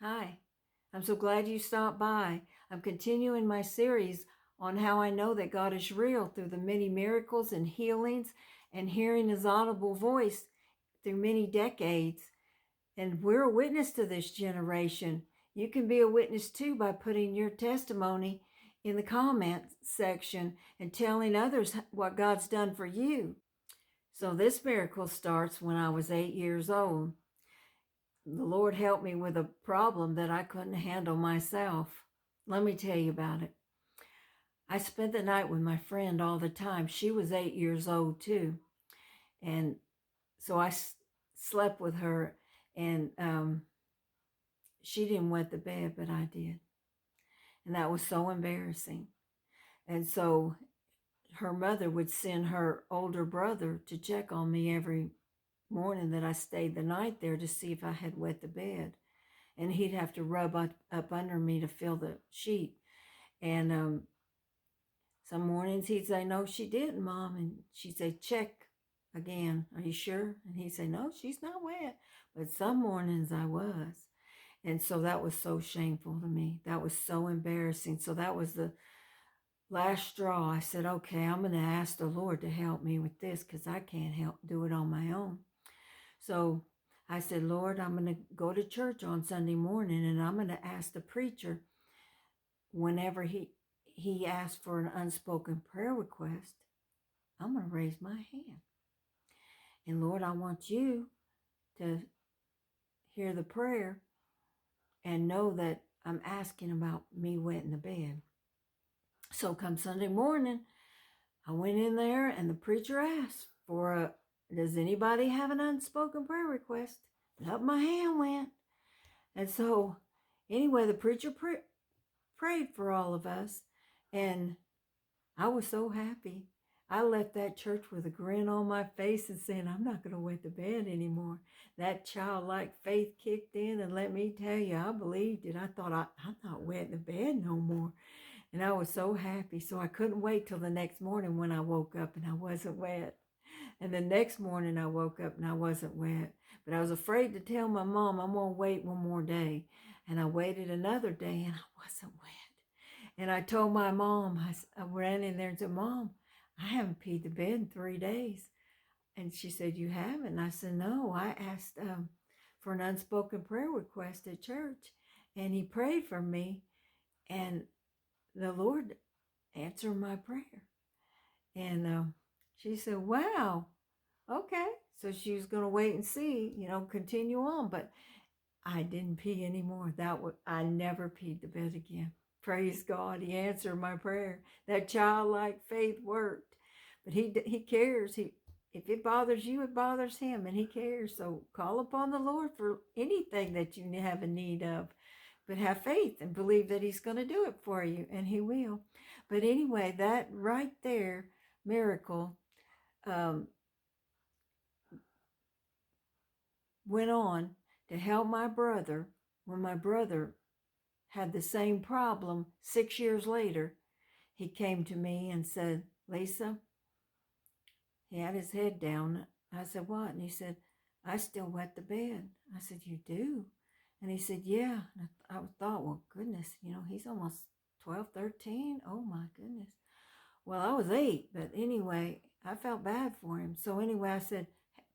Hi, I'm so glad you stopped by. I'm continuing my series on how I know that God is real through the many miracles and healings and hearing His audible voice through many decades. And we're a witness to this generation. You can be a witness too by putting your testimony in the comment section and telling others what God's done for you. So this miracle starts when I was 8 years old. The Lord helped me with a problem that I couldn't handle myself. Let me tell you about it. I spent the night with my friend all the time. She was 8 years old too. And so I slept with her, and she didn't wet the bed, but I did. And that was so embarrassing. And so her mother would send her older brother to check on me every morning that I stayed the night there to see if I had wet the bed. And he'd have to rub up under me to feel the sheet. And some mornings he'd say, "No, she didn't, Mom." And she'd say, "Check again. Are you sure?" And he'd say, "No, she's not wet." But some mornings I was. And so that was so shameful to me. That was so embarrassing. So that was the last straw. I said, okay, I'm going to ask the Lord to help me with this because I can't do it on my own. So I said, Lord, I'm going to go to church on Sunday morning, and I'm going to ask the preacher whenever he asks for an unspoken prayer request, I'm going to raise my hand. And Lord, I want you to hear the prayer and know that I'm asking about me wetting the bed. So come Sunday morning, I went in there and the preacher asked for does anybody have an unspoken prayer request? And up my hand went. And so anyway, the preacher prayed for all of us, and I was so happy. I left that church with a grin on my face and saying, I'm not going to wet the bed anymore. That childlike faith kicked in, and let me tell you, I believed it. I thought, I'm not wetting the bed no more. And I was so happy. So I couldn't wait till the next morning when I woke up and I wasn't wet. And the next morning I woke up and I wasn't wet. But I was afraid to tell my mom, I'm going to wait one more day. And I waited another day and I wasn't wet. And I told my mom, I ran in there and said, Mom, I haven't peed the bed in 3 days. And she said, you haven't? And I said, no, I asked for an unspoken prayer request at church. And he prayed for me. And the Lord answered my prayer. And she said, wow, okay. So she was going to wait and see, continue on. But I didn't pee anymore. I never peed the bed again. Praise God. He answered my prayer. That childlike faith worked. But he cares. If it bothers you, it bothers him, and he cares. So call upon the Lord for anything that you have a need of. But have faith and believe that he's going to do it for you, and he will. But anyway, that right there, miracle, went on to help my brother when my brother had the same problem 6 years later. He came to me and said, Lisa, he had his head down. I said, what? And he said, I still wet the bed. I said, you do? And he said, yeah. And I thought, well, goodness, he's almost 12, 13. Oh, my goodness. Well, I was 8, but anyway, I felt bad for him. So anyway, I said,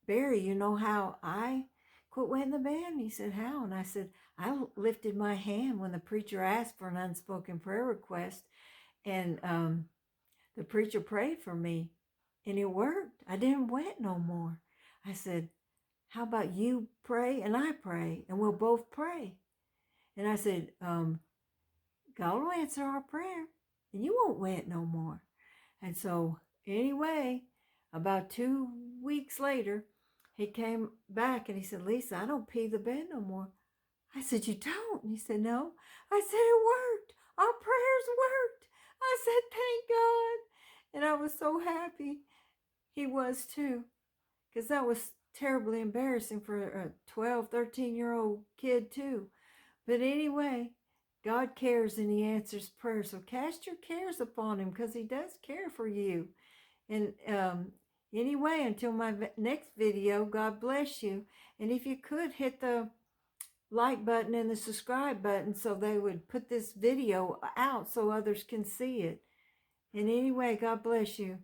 Barry, you know how I quit wetting the bed? And he said, how? And I said, I lifted my hand when the preacher asked for an unspoken prayer request, and the preacher prayed for me, and it worked. I didn't wet no more. I said, how about you pray and I pray, and we'll both pray? And I said, God will answer our prayer, and you won't wet no more. And so anyway, about 2 weeks later, he came back and he said, Lisa, I don't pee the bed no more. I said, you don't? And he said, no. I said, it worked. Our prayers worked. I said, thank God. And I was so happy. He was too, because that was terribly embarrassing for a 12, 13-year-old kid too. But anyway, God cares and he answers prayers. So cast your cares upon him because he does care for you. And anyway, until my next video, God bless you. And if you could hit the like button and the subscribe button so they would put this video out so others can see it. And anyway, God bless you.